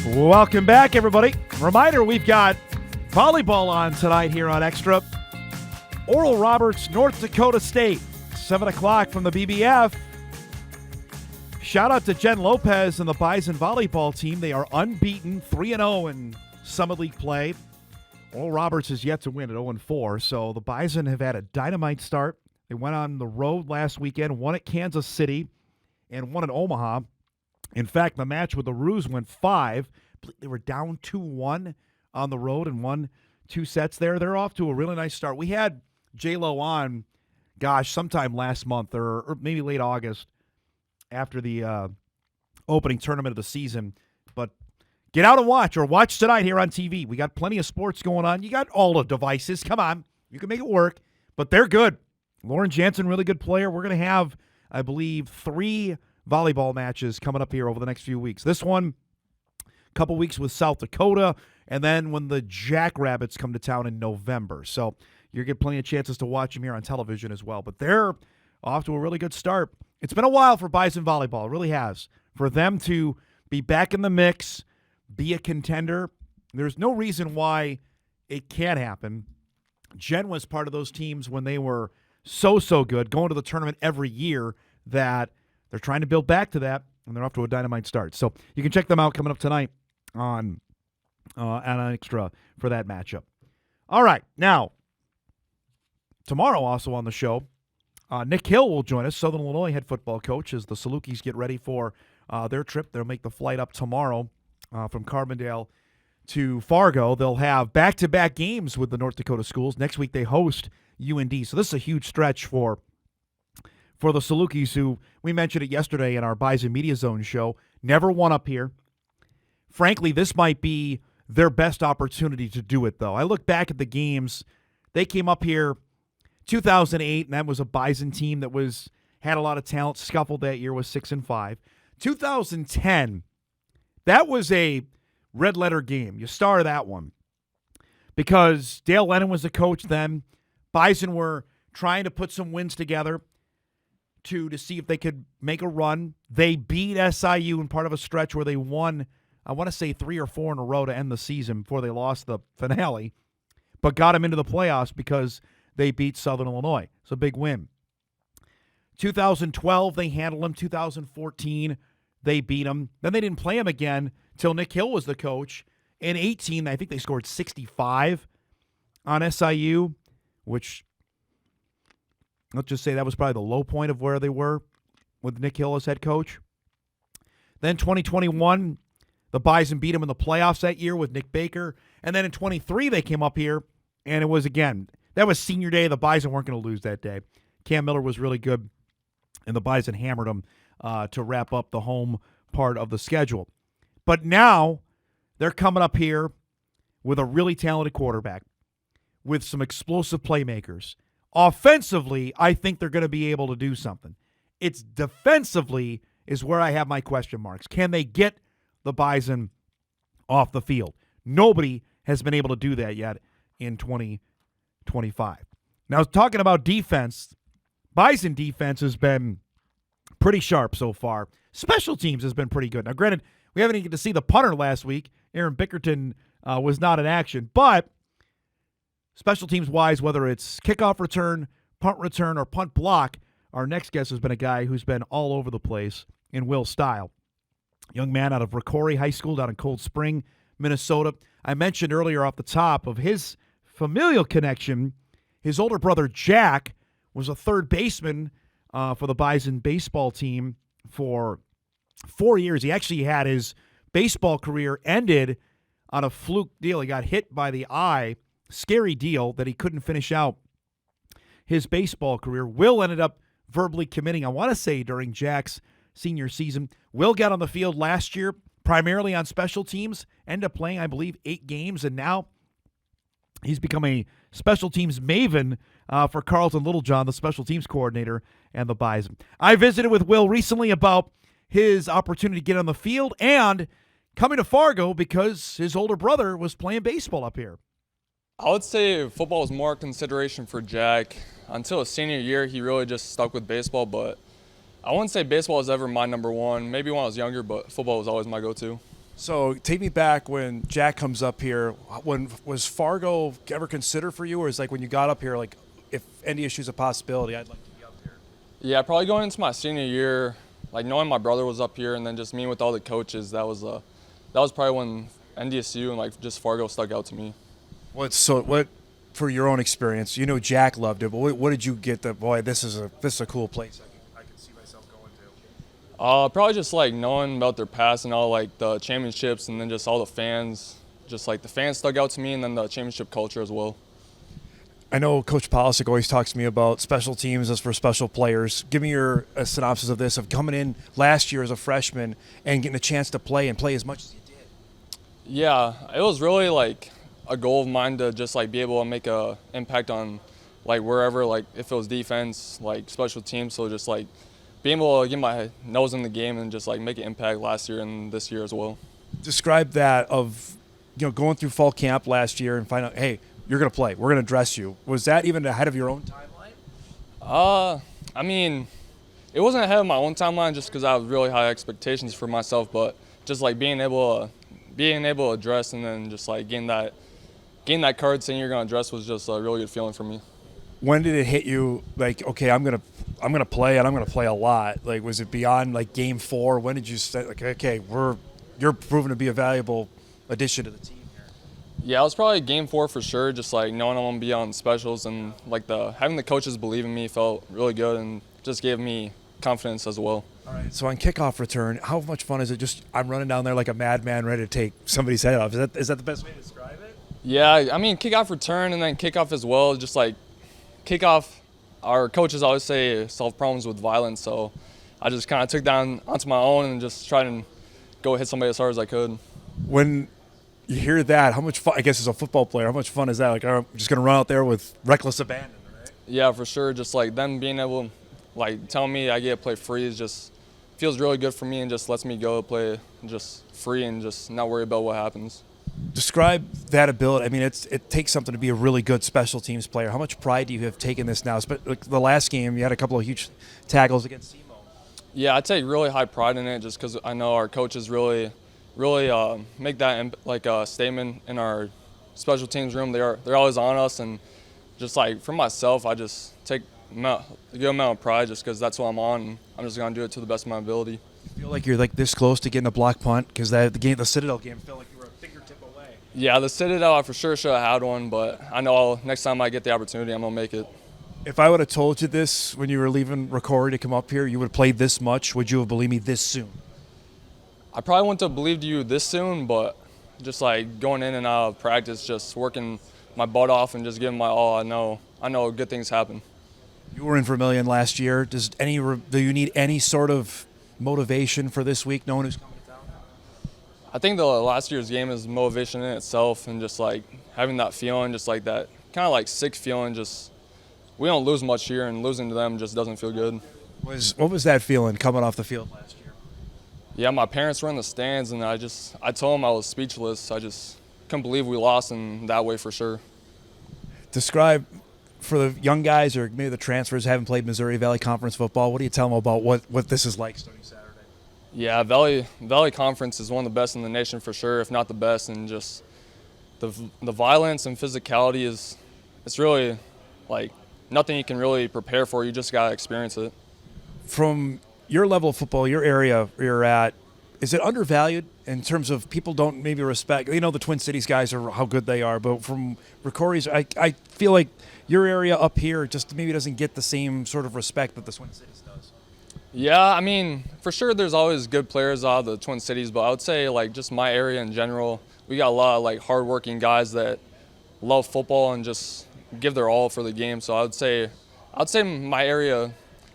Welcome back, everybody. Reminder, we've got volleyball on tonight here on Extra. Oral Roberts, North Dakota State, 7 o'clock from the BBF. Shout out to Jen Lopez and the Bison volleyball team. They are unbeaten, 3-0 in Summit League play. Oral Roberts is yet to win at 0-4, so the Bison have had a dynamite start. They went on the road last weekend, won at Kansas City, and won at Omaha. In fact, the match with the Roos went 5. They were down 2-1 on the road and won 2 sets there. They're off to a really nice start. We had J-Lo on, sometime last month or maybe late August after the opening tournament of the season. But get out and watch tonight here on TV. We got plenty of sports going on. You got all the devices. Come on. You can make it work. But they're good. Lauren Jansen, really good player. We're going to have, I believe, 3 volleyball matches coming up here over the next few weeks. This one, a couple weeks with South Dakota, and then when the Jackrabbits come to town in November. So you're getting plenty of chances to watch them here on television as well. But they're off to a really good start. It's been a while for Bison volleyball. It really has. For them to be back in the mix, be a contender, there's no reason why it can't happen. Jen was part of those teams when they were so good, going to the tournament every year, that they're trying to build back to that, and they're off to a dynamite start. So you can check them out coming up tonight on Extra for that matchup. All right, now, tomorrow also on the show, Nick Hill will join us, Southern Illinois head football coach, as the Salukis get ready for their trip. They'll make the flight up tomorrow from Carbondale to Fargo. They'll have back-to-back games with the North Dakota schools. Next week they host UND. So this is a huge stretch for the Salukis, who we mentioned it yesterday in our Bison Media Zone show, never won up here. Frankly, this might be their best opportunity to do it, though. I look back at the games. They came up here 2008, and that was a Bison team that had a lot of talent. Scuffled that year, was 6-5. 2010, that was a red-letter game. You star that one because Dale Lennon was the coach then. Bison were trying to put some wins together to see if they could make a run. They beat SIU in part of a stretch where they won, I want to say 3 or 4 in a row to end the season before they lost the finale, but got them into the playoffs because they beat Southern Illinois. It's a big win. 2012, they handled them. 2014, they beat them. Then they didn't play them again until Nick Hill was the coach. In 18, I think they scored 65 on SIU, which, let's just say that was probably the low point of where they were with Nick Hill as head coach. Then 2021, the Bison beat them in the playoffs that year with Nick Baker. And then in 23, they came up here, and it was, again, that was senior day. The Bison weren't going to lose that day. Cam Miller was really good, and the Bison hammered them to wrap up the home part of the schedule. But now they're coming up here with a really talented quarterback, with some explosive playmakers. Offensively, I think they're going to be able to do something. It's defensively is where I have my question marks. Can they get the Bison off the field? Nobody has been able to do that yet in 2025. Now, talking about defense, Bison defense has been pretty sharp so far. Special teams has been pretty good. Now, granted, we haven't even get to see the punter last week. Aaron Bickerton was not in action, but special teams-wise, whether it's kickoff return, punt return, or punt block, our next guest has been a guy who's been all over the place in Will Steil. Young man out of Rocori High School down in Cold Spring, Minnesota. I mentioned earlier off the top of his familial connection. His older brother, Jack, was a third baseman for the Bison baseball team for 4 years. He actually had his baseball career ended on a fluke deal. He got hit by the eye. Scary deal that he couldn't finish out his baseball career. Will ended up verbally committing, I want to say, during Jack's senior season. Will got on the field last year, primarily on special teams, ended up playing, I believe, 8 games, and now he's become a special teams maven for Carlton Littlejohn, the special teams coordinator, and the Bison. I visited with Will recently about his opportunity to get on the field and coming to Fargo because his older brother was playing baseball up here. I would say football was more a consideration for Jack. Until his senior year, he really just stuck with baseball, but I wouldn't say baseball was ever my number one. Maybe when I was younger, but football was always my go-to. So take me back when Jack comes up here. When was Fargo ever considered for you, or is like when you got up here, like if NDSU is a possibility, I'd like to be up here. Yeah, probably going into my senior year, like knowing my brother was up here and then just meeting with all the coaches, that was probably when NDSU and like just Fargo stuck out to me. What for your own experience? You know, Jack loved it, but what did you get? That boy, this is a cool place. I can see myself going to. Probably just like knowing about their past and all like the championships, and then just all the fans. Just like the fans stuck out to me, and then the championship culture as well. I know Coach Polisic always talks to me about special teams as for special players. Give me your synopsis of this, of coming in last year as a freshman and getting a chance to play and play as much as you did. Yeah, it was really like a goal of mine to just like be able to make a impact on like wherever, like if it was defense, like special teams. So just like being able to get my nose in the game and just like make an impact last year and this year as well. Describe that of, going through fall camp last year and find out, hey, you're going to play. We're going to dress you. Was that even ahead of your own timeline? I mean, it wasn't ahead of my own timeline just because I have really high expectations for myself, but just like being able to dress and then just like getting that card saying you're going to dress was just a really good feeling for me. When did it hit you like, okay, I'm gonna play and I'm gonna play a lot? Like, was it beyond like game 4? When did you say like, okay, you're proven to be a valuable addition to the team here? Yeah, it was probably game 4 for sure. Just like knowing I'm gonna be on specials and like having the coaches believe in me felt really good and just gave me confidence as well. All right. So on kickoff return, how much fun is it? Just I'm running down there like a madman, ready to take somebody's head off. Is that the best way to describe it? Yeah, I mean kickoff return and then kickoff as well. Just like kickoff, our coaches always say solve problems with violence. So I just kind of took down onto my own and just tried to go hit somebody as hard as I could. When you hear that, how much fun, I guess as a football player, how much fun is that? Like, I'm just going to run out there with reckless abandon, right? Yeah, for sure. Just like them being able, like telling me I get to play free is just feels really good for me and just lets me go play just free and just not worry about what happens. Describe that ability. I mean, it takes something to be a really good special teams player. How much pride do you have taken this now? Like the last game, you had a couple of huge tackles against SEMO. Yeah, I take really high pride in it just because I know our coaches really make that like a statement in our special teams room. They're always on us, and just like for myself, I just take a good amount of pride just because that's what I'm on. And I'm just gonna do it to the best of my ability. You feel like you're like this close to getting a block punt because the Citadel game felt like you were a fingertip away. Yeah, the Citadel, I for sure should have had one, but I know next time I get the opportunity, I'm gonna make it. If I would have told you this when you were leaving Ricori to come up here, you would have played this much, would you have believed me this soon? I probably wouldn't have believed you this soon, but just like going in and out of practice, just working my butt off and just giving my all, I know good things happen. You were in Vermilion last year. Do you need any sort of motivation for this week, knowing who's coming to town? I think the last year's game is motivation in itself, and just like having that feeling, just like that kind of like sick feeling, just we don't lose much here, and losing to them just doesn't feel good. What was that feeling coming off the field last year? Yeah, my parents were in the stands, and I told them I was speechless. I just couldn't believe we lost in that way for sure. Describe, for the young guys or maybe the transfers who haven't played Missouri Valley Conference football, what do you tell them about what this is like starting Saturday? Yeah, Valley Conference is one of the best in the nation for sure, if not the best, and just the violence and physicality it's really like nothing you can really prepare for. You just gotta experience it. From your level of football, your area where you're at, is it undervalued in terms of people don't maybe respect? You know, the Twin Cities guys are how good they are, but from Ricori's, I feel like your area up here just maybe doesn't get the same sort of respect that the Twin Cities does. Yeah, I mean, for sure there's always good players out of the Twin Cities, but I would say like just my area in general, we got a lot of like hardworking guys that love football and just give their all for the game. So I'd say my area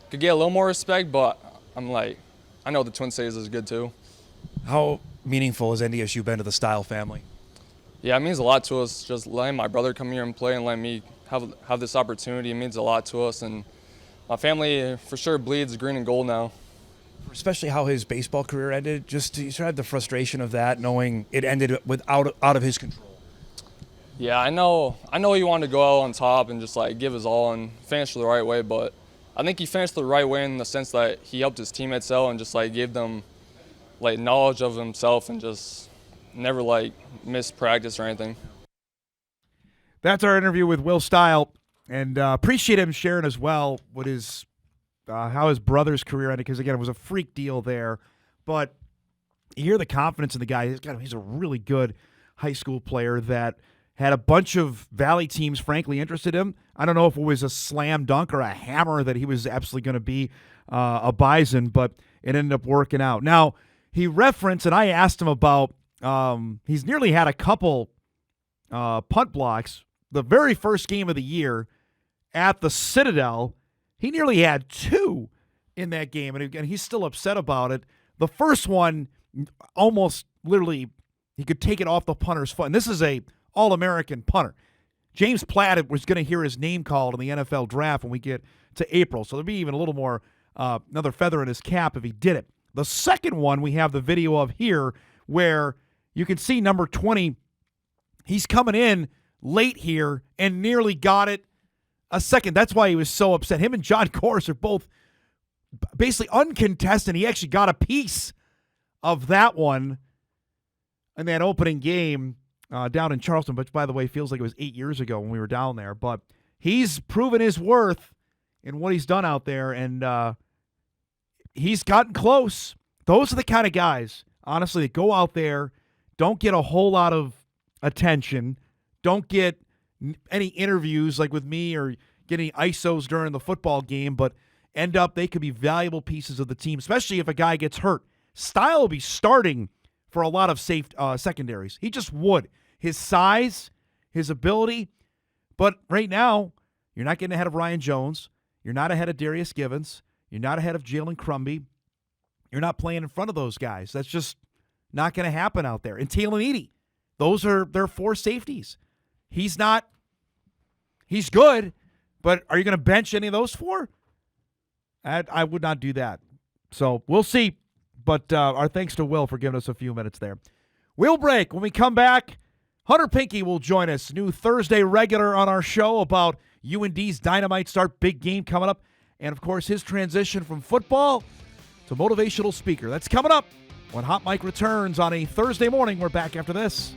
could get a little more respect, but I know the Twin Cities is good too. How meaningful has NDSU been to the Steil family? Yeah, it means a lot to us. Just letting my brother come here and play and letting me have this opportunity, it means a lot to us. And my family for sure bleeds green and gold now. Especially how his baseball career ended, just to sort of have the frustration of that, knowing it ended out of his control. Yeah, I know he wanted to go out on top and just like give his all and finish the right way, but I think he finished the right way in the sense that he helped his teammates out and just like gave them like knowledge of himself and just never like miss practice or anything. That's our interview with Will Steil, and appreciate him sharing as well what his how his brother's career ended, because again it was a freak deal there, but you hear the confidence in the guy. He's a really good high school player that had a bunch of Valley teams, frankly, interested in him. I don't know if it was a slam dunk or a hammer that he was absolutely going to be a Bison, but it ended up working out. Now, he referenced, and I asked him about, he's nearly had a couple punt blocks. The very first game of the year at the Citadel, he nearly had 2 in that game, and he's still upset about it. The first one, almost literally, he could take it off the punter's foot. And this is a All-American punter. James Platt was going to hear his name called in the NFL draft when we get to April. So there'd be even a little more, another feather in his cap if he did it. The second one we have the video of here where you can see number 20. He's coming in late here and nearly got it a second. That's why he was so upset. Him and John Kors are both basically uncontested. He actually got a piece of that one in that opening game down in Charleston, which, by the way, feels like it was 8 years ago when we were down there. But he's proven his worth in what he's done out there, and he's gotten close. Those are the kind of guys, honestly, that go out there, don't get a whole lot of attention, don't get any interviews like with me or get any ISOs during the football game, but end up they could be valuable pieces of the team, especially if a guy gets hurt. Steil will be starting for a lot of safe secondaries. He just would. His size, his ability. But right now, you're not getting ahead of Ryan Jones. You're not ahead of Darius Givens. You're not ahead of Jalen Crumby. You're not playing in front of those guys. That's just not going to happen out there. And Taylor Edey, those are their 4 safeties. He's good, but are you going to bench any of those 4? I would not do that. So we'll see. But our thanks to Will for giving us a few minutes there. We'll break. When we come back, Hunter Pinky will join us. New Thursday regular on our show about UND's Dynamite Start big game coming up. And, of course, his transition from football to motivational speaker. That's coming up when Hot Mike returns on a Thursday morning. We're back after this.